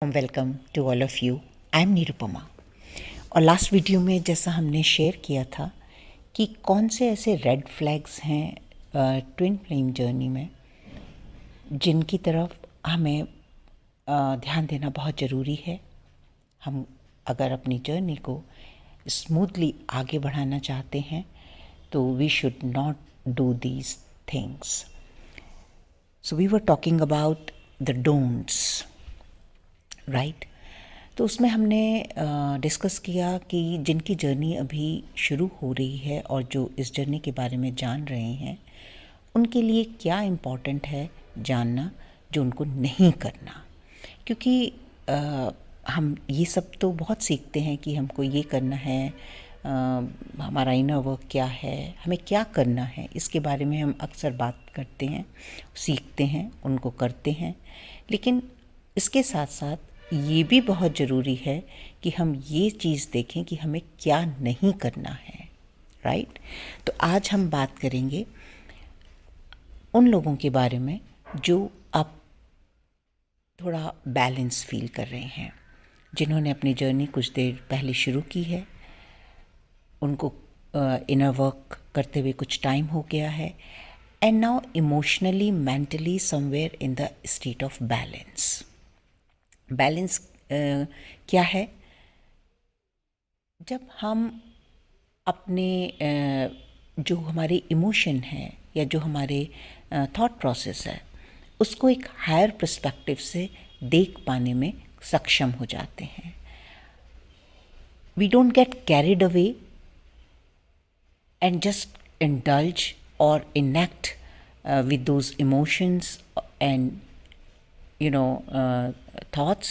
Welcome to all of you. I am Nirupama. और last video में जैसा हमने शेयर किया था कि कौन से ऐसे रेड फ्लैग्स हैं ट्विन फ्लेम जर्नी में जिनकी तरफ हमें ध्यान देना बहुत ज़रूरी है। हम अगर अपनी जर्नी को स्मूथली आगे बढ़ाना चाहते हैं तो we should not do these things. So we were talking about the don'ts, right. तो उसमें हमने डिस्कस किया कि जिनकी जर्नी अभी शुरू हो रही है और जो इस जर्नी के बारे में जान रहे हैं उनके लिए क्या इम्पोर्टेंट है जानना, जो उनको नहीं करना। क्योंकि हम ये सब तो बहुत सीखते हैं कि हमको ये करना है, हमारा इनर वर्क क्या है, हमें क्या करना है, इसके बारे में हम अक्सर बात करते हैं, सीखते हैं, उनको करते हैं। लेकिन इसके साथ साथ ये भी बहुत ज़रूरी है कि हम ये चीज़ देखें कि हमें क्या नहीं करना है, राइट। तो आज हम बात करेंगे उन लोगों के बारे में जो अब थोड़ा बैलेंस फील कर रहे हैं, जिन्होंने अपनी जर्नी कुछ देर पहले शुरू की है, उनको इनर वर्क करते हुए कुछ टाइम हो गया है, and now emotionally mentally somewhere in the state of balance. Balance क्या है? जब हम अपने जो हमारे इमोशन है या जो हमारे थॉट प्रोसेस है उसको एक हायर पर्सपेक्टिव से देख पाने में सक्षम हो जाते हैं। We don't get carried away and just indulge or enact with those emotions and thoughts,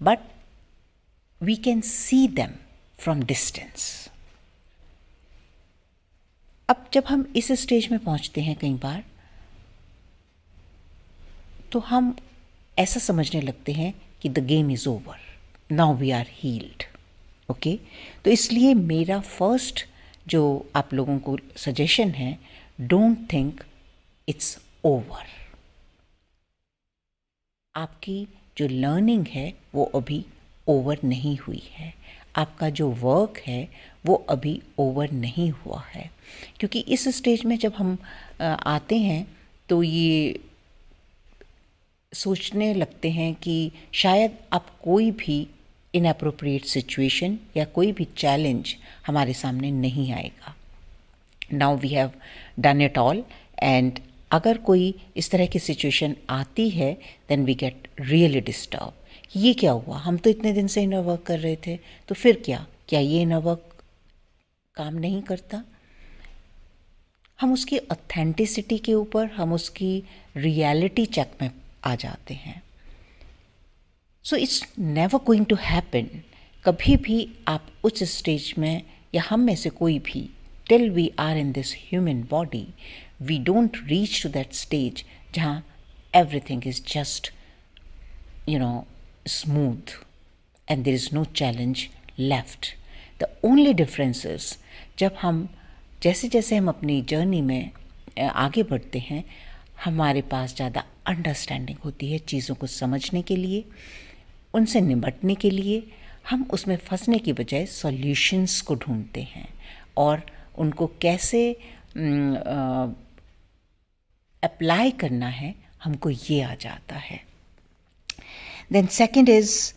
but we can see them from distance. अब जब हम इस स्टेज में पहुंचते हैं कई बार तो हम ऐसा समझने लगते हैं कि the game is over, now we are healed. Okay, तो इसलिए मेरा फर्स्ट जो आप लोगों को सजेशन है, डोंट थिंक इट्स ओवर। आपकी जो लर्निंग है वो अभी ओवर नहीं हुई है, आपका जो वर्क है वो अभी ओवर नहीं हुआ है। क्योंकि इस स्टेज में जब हम आते हैं तो ये सोचने लगते हैं कि शायद अब कोई भी इनअप्रोप्रिएट सिचुएशन या कोई भी चैलेंज हमारे सामने नहीं आएगा। Now we have done it all, and अगर कोई इस तरह की सिचुएशन आती है then we get really disturb. ये क्या हुआ, हम तो इतने दिन से इनर वर्क कर रहे थे, तो फिर क्या ये इनर वर्क काम नहीं करता? हम उसकी ऑथेंटिसिटी के ऊपर, हम उसकी रियलिटी चेक में आ जाते हैं। So it's never going to happen. कभी भी आप उस स्टेज में, या हम में से कोई भी, till we are in this human body, we don't reach to that stage जहाँ everything is just smooth and there is no challenge left. The only difference is जब हम जैसे जैसे हम अपनी जर्नी में आगे बढ़ते हैं, हमारे पास ज़्यादा अंडरस्टैंडिंग होती है चीज़ों को समझने के लिए, उनसे निपटने के लिए। हम उसमें फंसने की बजाय सॉल्यूशंस को ढूंढते हैं और उनको कैसे अप्लाई करना है हमको ये आ जाता है। Then second is,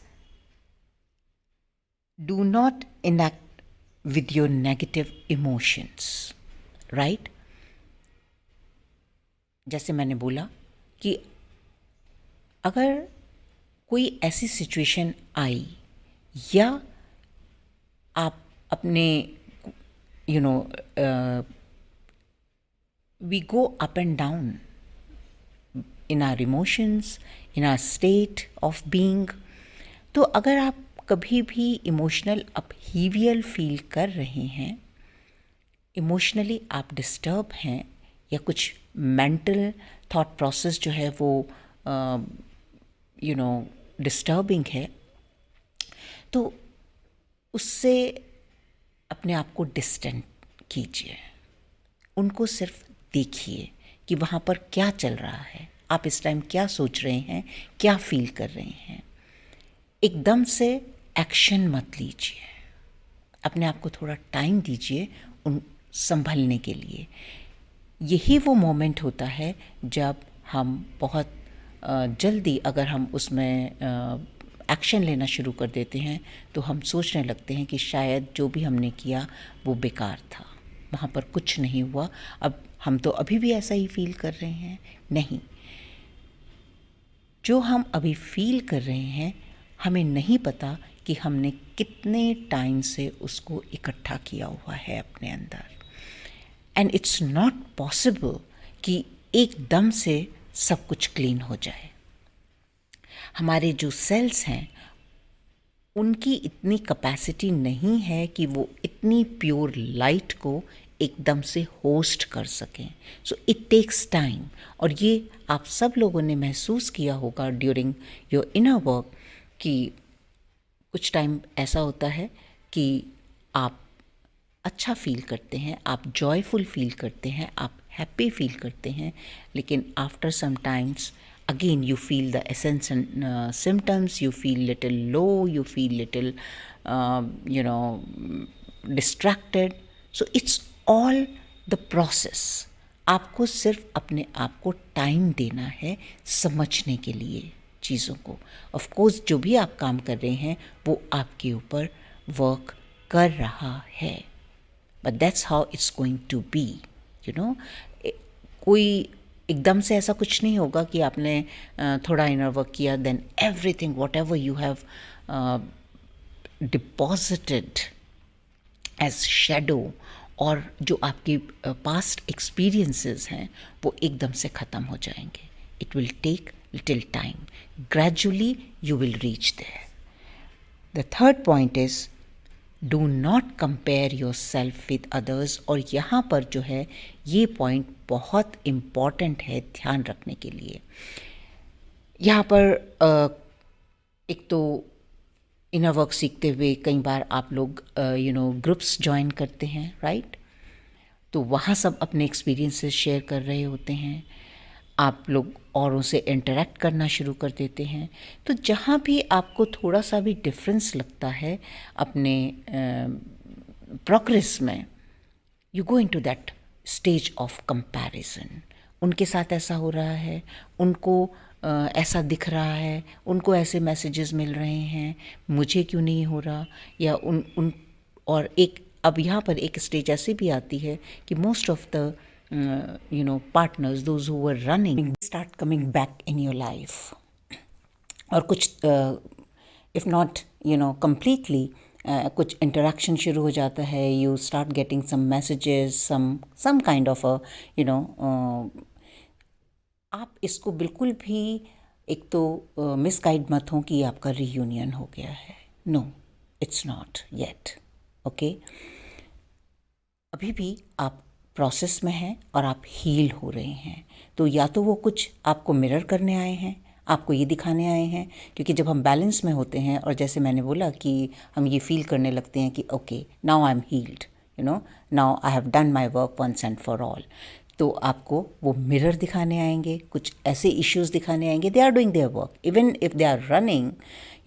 do not enact with your negative emotions, right? जैसे मैंने बोला कि अगर कोई ऐसी सिचुएशन आई या आप अपने we go up and down in our emotions, in our state of being, तो अगर आप कभी भी इमोशनल अपहीवियल फील कर रहे हैं, इमोशनली आप डिस्टर्ब हैं, या कुछ मेंटल थॉट प्रोसेस जो है वो डिस्टर्बिंग है, तो उससे अपने आप को डिस्टेंट कीजिए। उनको सिर्फ देखिए कि वहाँ पर क्या चल रहा है, आप इस टाइम क्या सोच रहे हैं, क्या फील कर रहे हैं। एकदम से एक्शन मत लीजिए, अपने आप को थोड़ा टाइम दीजिए उन संभलने के लिए। यही वो मोमेंट होता है जब हम बहुत जल्दी अगर हम उसमें एक्शन लेना शुरू कर देते हैं तो हम सोचने लगते हैं कि शायद जो भी हमने किया वो बेकार था, वहाँ पर कुछ नहीं हुआ। अब हम तो अभी भी ऐसा ही फील कर रहे हैं। नहीं, जो हम अभी फील कर रहे हैं हमें नहीं पता कि हमने कितने टाइम से उसको इकट्ठा किया हुआ है अपने अंदर। एंड इट्स नॉट पॉसिबल कि एकदम से सब कुछ क्लीन हो जाए। हमारे जो सेल्स हैं उनकी इतनी कैपेसिटी नहीं है कि वो इतनी प्योर लाइट को एकदम से होस्ट कर सकें। सो इट टेक्स टाइम, और ये आप सब लोगों ने महसूस किया होगा ड्यूरिंग योर इनर वर्क कि कुछ टाइम ऐसा होता है कि आप अच्छा फील करते हैं, आप जॉयफुल फील करते हैं, आप हैप्पी फील करते हैं, लेकिन after some times again you feel the essence and symptoms, you feel little low, you feel little distracted. So it's all the process. आपको सिर्फ अपने आप को टाइम देना है समझने के लिए चीज़ों को। ऑफ कोर्स जो भी आप काम कर रहे हैं वो आपके ऊपर वर्क कर रहा है, but that's how it's going to be, you know. कोई एकदम से ऐसा कुछ नहीं होगा कि आपने थोड़ा इनर वर्क किया then everything whatever you have deposited as shadow, और जो आपकी पास्ट एक्सपीरियंसेस हैं वो एकदम से ख़त्म हो जाएंगे। It will take little time, gradually you will reach there. The third point is do not compare yourself with others. और यहाँ पर जो है ये पॉइंट बहुत इम्पॉर्टेंट है ध्यान रखने के लिए। यहाँ पर एक तो इनर वर्क सीखते हुए कई बार आप लोग ग्रुप्स ज्वाइन करते हैं, राइट? तो वहाँ सब अपने एक्सपीरियंसेस शेयर कर रहे होते हैं, आप लोग औरों से इंटरेक्ट करना शुरू कर देते हैं। तो जहाँ भी आपको थोड़ा सा भी डिफरेंस लगता है अपने प्रोग्रेस में, you go into that stage of comparison. उनके साथ ऐसा हो रहा है, उनको ऐसा दिख रहा है, उनको ऐसे मैसेजेस मिल रहे हैं, मुझे क्यों नहीं हो रहा, या उन और एक अब यहाँ पर एक स्टेज ऐसी भी आती है कि most of the partners, those who were running, start coming back in your life. और कुछ if not completely कुछ interaction शुरू हो जाता है, you start getting some messages, some kind of a आप इसको बिल्कुल भी एक तो मिसगाइड मत हो कि आपका रियूनियन हो गया है। No, it's not yet, okay. अभी भी आप प्रोसेस में हैं और आप हील हो रहे हैं। तो या तो वो कुछ आपको मिरर करने आए हैं, आपको ये दिखाने आए हैं, क्योंकि जब हम बैलेंस में होते हैं और जैसे मैंने बोला कि हम ये फील करने लगते हैं कि okay now I am healed, now I have done my work once and for all, तो आपको वो मिरर दिखाने आएंगे, कुछ ऐसे इश्यूज दिखाने आएंगे। They are doing their work even if they are running.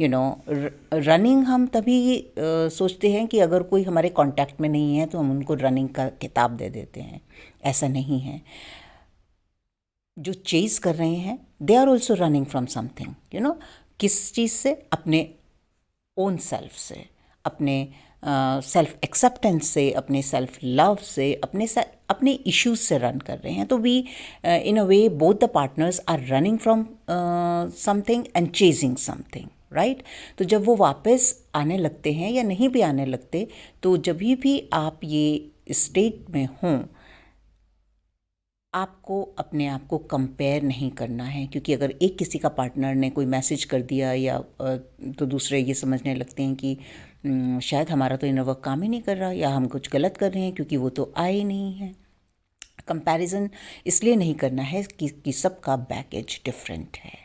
Running हम तभी सोचते हैं कि अगर कोई हमारे कांटेक्ट में नहीं है तो हम उनको रनिंग का किताब दे देते हैं। ऐसा नहीं है। जो चेज़ कर रहे हैं they are also running from something, किस चीज़ से? अपने ओन सेल्फ से, अपने सेल्फ एक्सेप्टेंस से, अपने सेल्फ लव से, अपने इश्यूज से रन कर रहे हैं। तो we in a way both the partners are running from something and chasing something, right? तो जब वो वापस आने लगते हैं या नहीं भी आने लगते, तो जब भी आप ये स्टेट में हों, आपको अपने आप को कंपेयर नहीं करना है, क्योंकि अगर एक किसी का पार्टनर ने कोई मैसेज कर दिया या तो दूसरे ये समझने लगते हैं कि शायद हमारा तो इनर वर्क काम ही नहीं कर रहा, या हम कुछ गलत कर रहे हैं क्योंकि वो तो आए ही नहीं है। कंपैरिजन इसलिए नहीं करना है कि सबका बैगेज डिफरेंट है,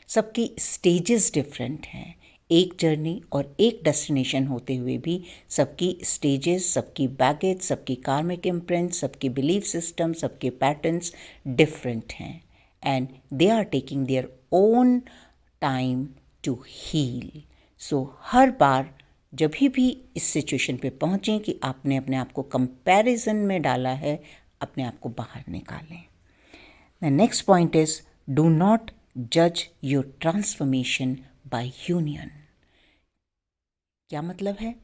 सबकी स्टेजेस डिफरेंट हैं। एक जर्नी और एक डेस्टिनेशन होते हुए भी सबकी स्टेजेस, सबकी बैगेज, सबकी कार्मिक इम्प्रिंट, सबकी बिलीफ सिस्टम, सबके पैटर्न्स डिफरेंट हैं, and they are taking their own time to heal. हर बार जब भी इस सिचुएशन पे पहुँचें कि आपने अपने आप को कंपैरिजन में डाला है, अपने आप को बाहर निकालें। The next point is do not जज योर ट्रांसफॉर्मेशन बाय यूनियन। क्या मतलब है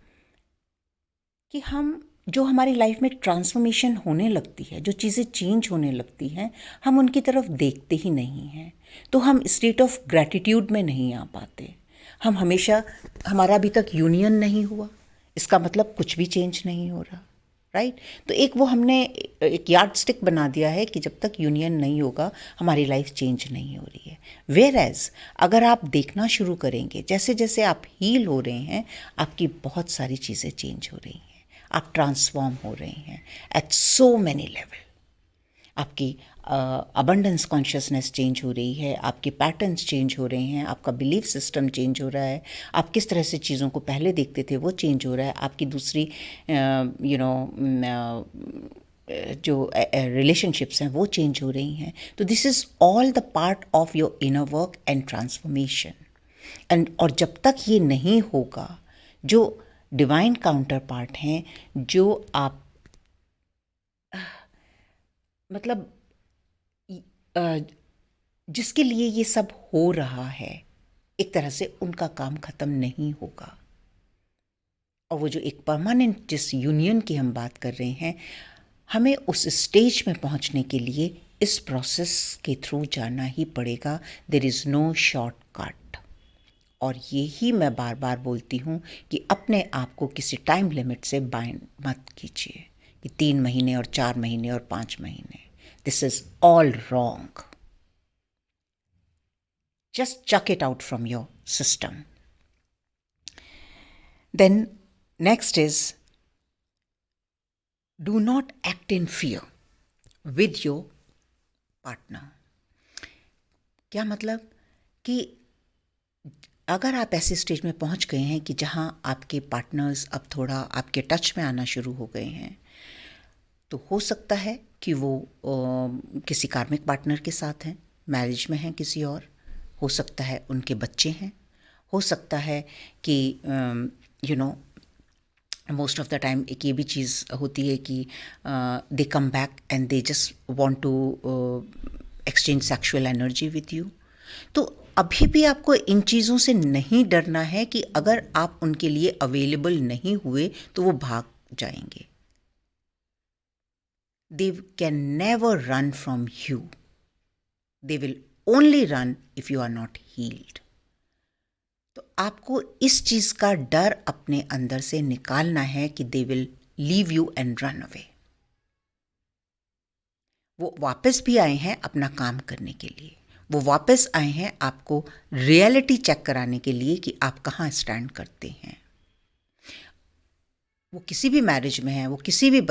कि जो हमारी लाइफ में ट्रांसफॉर्मेशन होने लगती है, जो चीज़ें चेंज होने लगती हैं, हम उनकी तरफ देखते ही नहीं हैं, तो हम स्टेट ऑफ ग्रैटिट्यूड में नहीं आ पाते। हम हमेशा, हमारा अभी तक यूनियन नहीं हुआ, इसका मतलब कुछ भी चेंज नहीं हो रहा, राइट? तो एक वो हमने एक यार्ड स्टिक बना दिया है कि जब तक यूनियन नहीं होगा हमारी लाइफ चेंज नहीं हो रही है। वेयर एज अगर आप देखना शुरू करेंगे, जैसे जैसे आप हील हो रहे हैं, आपकी बहुत सारी चीज़ें चेंज हो रही हैं, आप ट्रांसफॉर्म हो रहे हैं एट सो मैनी लेवल। आपकी अबंडेंस कॉन्शियसनेस चेंज हो रही है, आपके पैटर्न्स चेंज हो रहे हैं, आपका बिलीफ सिस्टम चेंज हो रहा है, आप किस तरह से चीज़ों को पहले देखते थे वो चेंज हो रहा है, आपकी दूसरी जो रिलेशनशिप्स हैं वो चेंज हो रही हैं। तो this is all the part of your inner work and transformation. और जब तक ये नहीं होगा, जो डिवाइन काउंटर पार्ट हैं, जो आप मतलब जिसके लिए ये सब हो रहा है, एक तरह से उनका काम ख़त्म नहीं होगा। और वो जो एक परमानेंट जिस यूनियन की हम बात कर रहे हैं, हमें उस स्टेज में पहुंचने के लिए इस प्रोसेस के थ्रू जाना ही पड़ेगा। There is no shortcut. और यही मैं बार बार बोलती हूँ कि अपने आप को किसी टाइम लिमिट से बाइंड मत कीजिए कि 3 महीने और 4 महीने और 5 महीने। This is all wrong. Just chuck it out from your system. Then next is do not act in fear with your partner. क्या मतलब कि अगर आप ऐसे स्टेज में पहुंच गए हैं कि जहां आपके पार्टनर्स अब थोड़ा आपके टच में आना शुरू हो गए हैं, तो हो सकता है कि वो किसी कार्मिक पार्टनर के साथ हैं, मैरिज में हैं किसी और, हो सकता है उनके बच्चे हैं, हो सकता है कि मोस्ट ऑफ द टाइम एक ये भी चीज़ होती है कि they come back and they just want to exchange sexual energy with you. तो अभी भी आपको इन चीज़ों से नहीं डरना है कि अगर आप उनके लिए अवेलेबल नहीं हुए तो वो भाग जाएंगे। They can never run from you. They will only run if you are not healed. तो आपको इस चीज़ का डर अपने अंदर से निकालना है कि they will leave you and run away. वो वापस भी आए हैं अपना काम करने के लिए, वो वापस आए हैं आपको रियलिटी चेक कराने के लिए कि आप कहाँ स्टैंड करते हैं। वो किसी भी मैरिज में है, वो किसी भी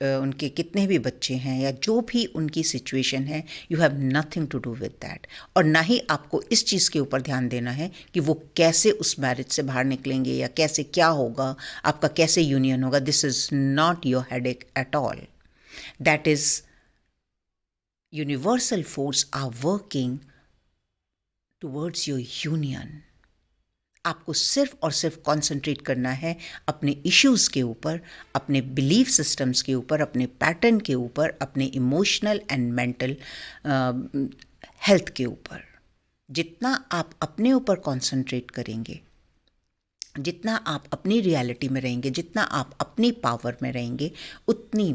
उनके कितने भी बच्चे हैं या जो भी उनकी सिचुएशन है, you have nothing to do with that. और ना ही आपको इस चीज़ के ऊपर ध्यान देना है कि वो कैसे उस मैरिज से बाहर निकलेंगे या कैसे क्या होगा, आपका कैसे यूनियन होगा। This is not your headache at all. That is universal force are working towards your union. आपको सिर्फ और सिर्फ कंसंट्रेट करना है अपने इश्यूज़ के ऊपर, अपने बिलीफ सिस्टम्स के ऊपर, अपने पैटर्न के ऊपर, अपने इमोशनल एंड मेंटल हेल्थ के ऊपर। जितना आप अपने ऊपर कंसंट्रेट करेंगे, जितना आप अपनी रियलिटी में रहेंगे, जितना आप अपनी पावर में रहेंगे, उतनी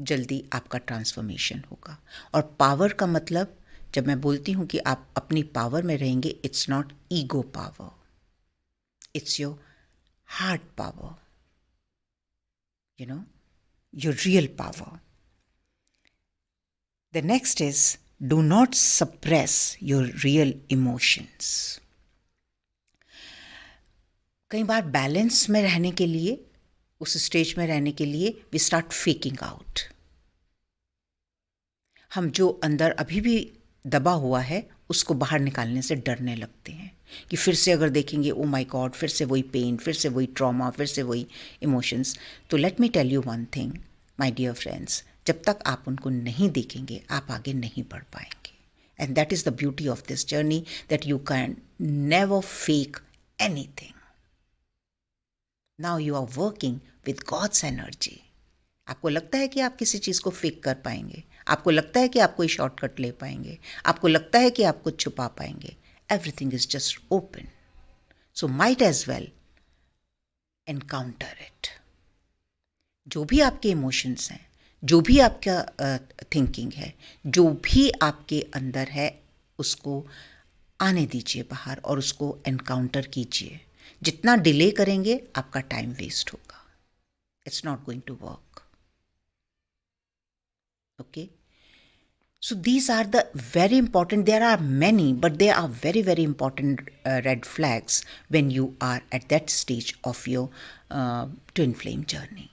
जल्दी आपका ट्रांसफॉर्मेशन होगा। और पावर का मतलब, जब मैं बोलती हूँ कि आप अपनी पावर में रहेंगे, it's not ego power, it's your heart power, your real power. The next is do not suppress your real emotions. कई बार बैलेंस में रहने के लिए, उस स्टेज में रहने के लिए, वी स्टार्ट फेकिंग आउट। हम जो अंदर अभी भी दबा हुआ है उसको बाहर निकालने से डरने लगते हैं कि फिर से अगर देखेंगे, ओ माय गॉड, फिर से वही पेन, फिर से वही ट्रॉमा, फिर से वही इमोशंस। तो let me tell you one thing my dear friends, जब तक आप उनको नहीं देखेंगे आप आगे नहीं बढ़ पाएंगे। And that is the beauty of this journey, that you can never fake anything. Now you are working with God's energy. आपको लगता है कि आप किसी चीज़ को फेक कर पाएंगे, आपको लगता है कि आप कोई शॉर्टकट ले पाएंगे, आपको लगता है कि आप कुछ छुपा पाएंगे. Everything is just open. So might as well encounter it. जो भी आपके इमोशंस हैं, जो भी आपका थिंकिंग है, जो भी आपके अंदर है, उसको आने दीजिए बाहर और उसको एनकाउंटर कीजिए. जितना डिले करेंगे आपका टाइम वेस्ट होगा. It's not going to work. Okay. So these are the very important, there are many, but they are very, very important red flags when you are at that stage of your twin flame journey.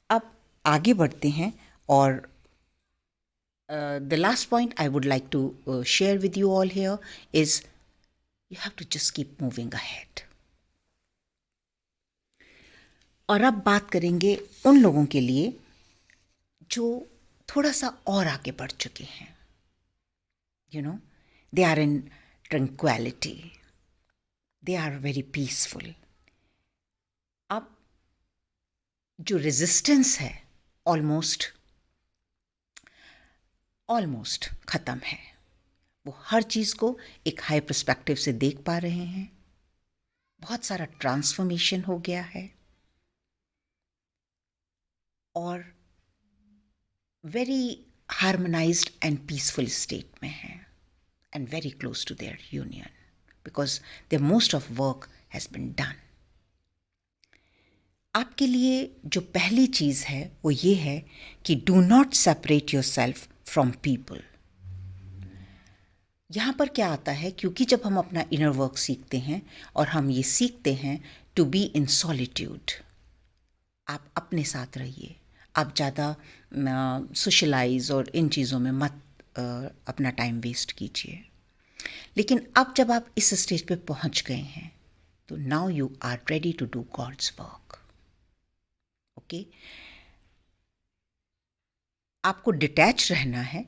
अब आगे बढ़ते हैं और the last point I would like to share with you all here is you have to just keep moving ahead. और अब बात करेंगे उन लोगों के लिए जो थोड़ा सा और आगे बढ़ चुके हैं. You know, they are in tranquility, they are very peaceful. अब जो रेजिस्टेंस है ऑलमोस्ट ख़त्म है. वो हर चीज़ को एक हाई पर्सपेक्टिव से देख पा रहे हैं. बहुत सारा ट्रांसफॉर्मेशन हो गया है और very harmonized and peaceful state में हैं and very close to their union because their most of work has been done. आपके लिए जो पहली चीज़ है वो ये है कि do not separate yourself from people. यहाँ पर क्या आता है, क्योंकि जब हम अपना इनर वर्क सीखते हैं और हम ये सीखते हैं to be in solitude, आप अपने साथ रहिए. आप ज़्यादा सोशलाइज और इन चीज़ों में मत अपना टाइम वेस्ट कीजिए. लेकिन अब जब आप इस स्टेज पे पहुंच गए हैं तो now you are ready to do God's work. Okay. आपको डिटैच रहना है,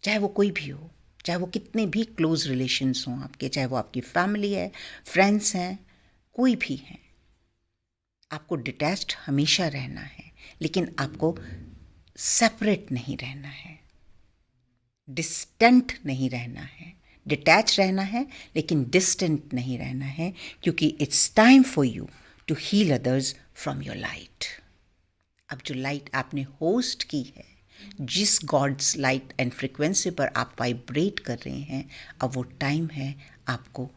चाहे वो कोई भी हो, चाहे वो कितने भी क्लोज रिलेशंस हों आपके, चाहे वो आपकी फैमिली है, फ्रेंड्स हैं, कोई भी हैं. आपको डिटैच्ड हमेशा रहना है, लेकिन आपको सेपरेट नहीं रहना है, डिस्टेंट नहीं रहना है. डिटैच रहना है लेकिन डिस्टेंट नहीं रहना है, क्योंकि it's time for you to heal others from your light. अब जो लाइट आपने होस्ट की है, जिस गॉड्स लाइट एंड फ्रिक्वेंसी पर आप वाइब्रेट कर रहे हैं, अब वो टाइम है आपको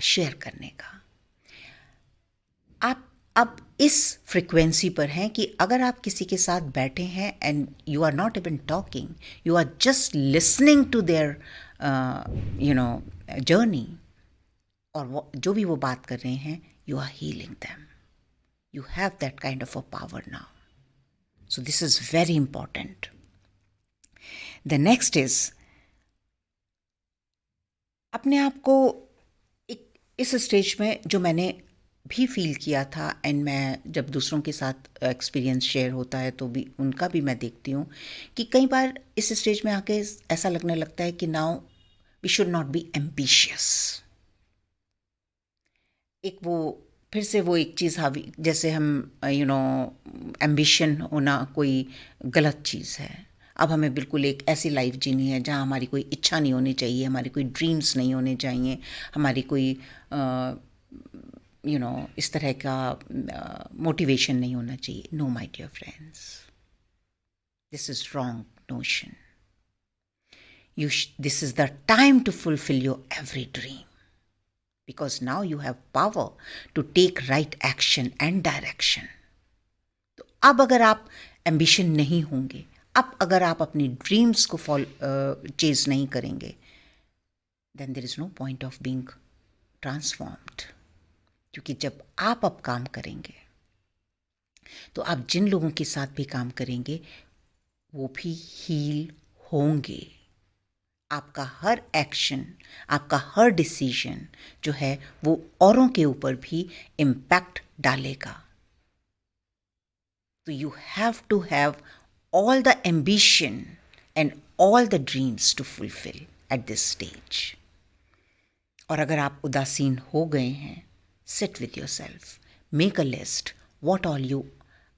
शेयर करने का. आप अब इस फ्रिक्वेंसी पर हैं कि अगर आप किसी के साथ बैठे हैं and you are not even talking, you are just listening to their journey, और जो भी वो बात कर रहे हैं, you are healing them. You have that kind of a power now. So this is very important. The next is, अपने आप को इस स्टेज में जो मैंने भी फील किया था, एंड मैं जब दूसरों के साथ एक्सपीरियंस शेयर होता है तो भी उनका भी मैं देखती हूँ कि कई बार इस स्टेज में आके ऐसा लगने लगता है कि now we should not be ambitious. एक वो फिर से वो एक चीज़ हावी, जैसे हम एम्बिशन होना कोई गलत चीज़ है. अब हमें बिल्कुल एक ऐसी लाइफ जीनी है जहाँ हमारी कोई इच्छा नहीं होनी चाहिए, हमारी कोई ड्रीम्स नहीं होने चाहिए, हमारी कोई इस तरह का मोटिवेशन नहीं होना चाहिए. No my dear friends, this is wrong notion. This is the time to fulfil your every dream, because now you have power to take right action and direction. तो अब अगर आप एम्बिशन नहीं होंगे, अब अगर आप अपनी ड्रीम्स को चेज नहीं करेंगे, then there is no point of being transformed. क्योंकि जब आप अब काम करेंगे तो आप जिन लोगों के साथ भी काम करेंगे वो भी हील होंगे. आपका हर एक्शन, आपका हर डिसीजन जो है वो औरों के ऊपर भी इम्पैक्ट डालेगा. तो you have to have all the ambition and all the dreams to fulfill at this stage. और अगर आप उदासीन हो गए हैं, sit with your self, make a list, what all you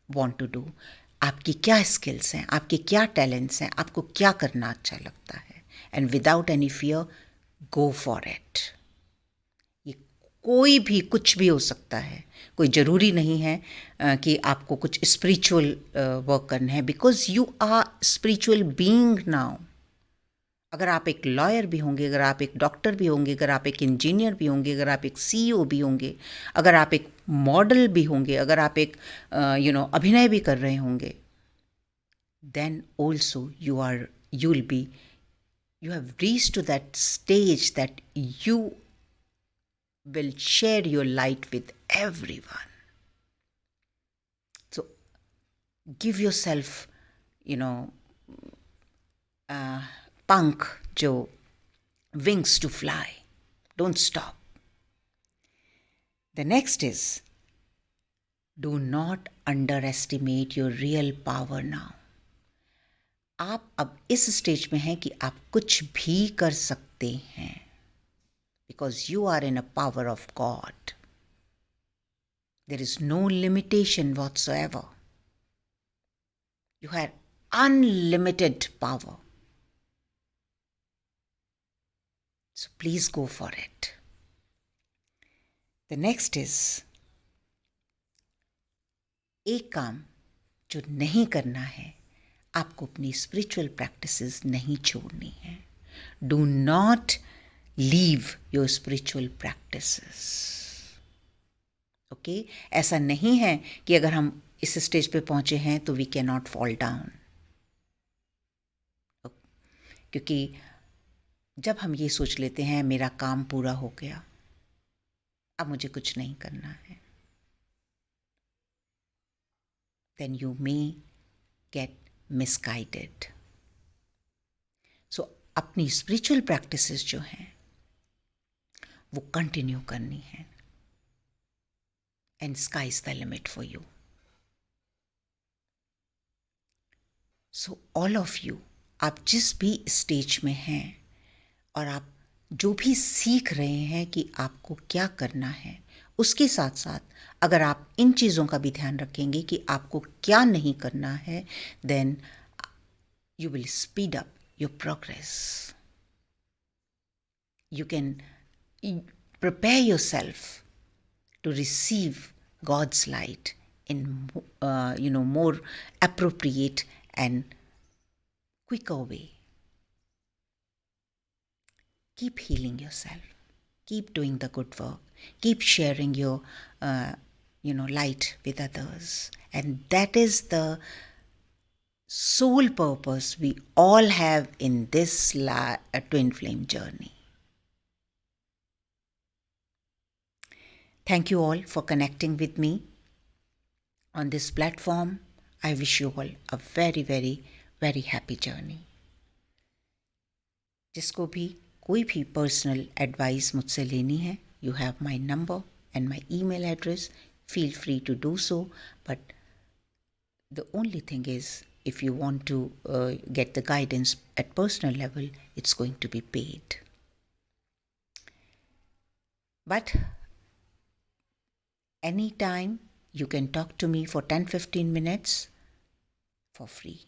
want to do. आपकी क्या स्किल्स हैं, आपके क्या टैलेंट्स हैं, आपको क्या करना अच्छा लगता है, and without any fear go for it. ये कोई भी कुछ भी हो सकता है, कोई ज़रूरी नहीं है कि आपको कुछ स्पिरिचुअल वर्क करना है, because you are spiritual being now. अगर आप एक लॉयर भी होंगे, अगर आप एक डॉक्टर भी होंगे, अगर आप एक इंजीनियर भी होंगे, अगर आप एक सीईओ भी होंगे, अगर आप एक मॉडल भी होंगे, अगर आप एक अभिनय भी कर रहे होंगे, then also you will be, you have reached to that stage that you will share your light with everyone. So give yourself, you know, punk jo wings to fly. Don't stop. The next is, do not underestimate your real power now. आप अब इस stage में हैं कि आप कुछ भी कर सकते हैं, because you are in a power of God. There is no limitation whatsoever. You have unlimited power. So please go for it. The next is, एक काम जो नहीं करना है, आपको अपनी स्पिरिचुअल प्रैक्टिसेस नहीं छोड़नी है। Do not leave your spiritual practices. Okay, ऐसा नहीं है कि अगर हम इस स्टेज पे पहुंचे हैं तो we can not fall down, क्योंकि जब हम ये सोच लेते हैं मेरा काम पूरा हो गया, अब मुझे कुछ नहीं करना है, then you may get misguided. So अपनी स्पिरिचुअल प्रैक्टिसेस जो हैं वो कंटिन्यू करनी है, and sky is the limit for you. So all of you, आप जिस भी स्टेज में हैं और आप जो भी सीख रहे हैं कि आपको क्या करना है, उसके साथ साथ अगर आप इन चीज़ों का भी ध्यान रखेंगे कि आपको क्या नहीं करना है, then you will speed up your progress. You can prepare yourself to receive God's light in more appropriate and quicker way. Keep healing yourself. Keep doing the good work. Keep sharing your light with others, and that is the sole purpose we all have in this twin flame journey. Thank you all for connecting with me on this platform. I wish you all a very, very, very happy journey. जिसको भी कोई भी personal advice मुझसे लेनी है, you have my number and my email address. Feel free to do so, but the only thing is, if you want to get the guidance at personal level, it's going to be paid. But anytime you can talk to me for 10-15 minutes for free.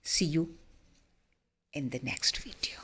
See you in the next video.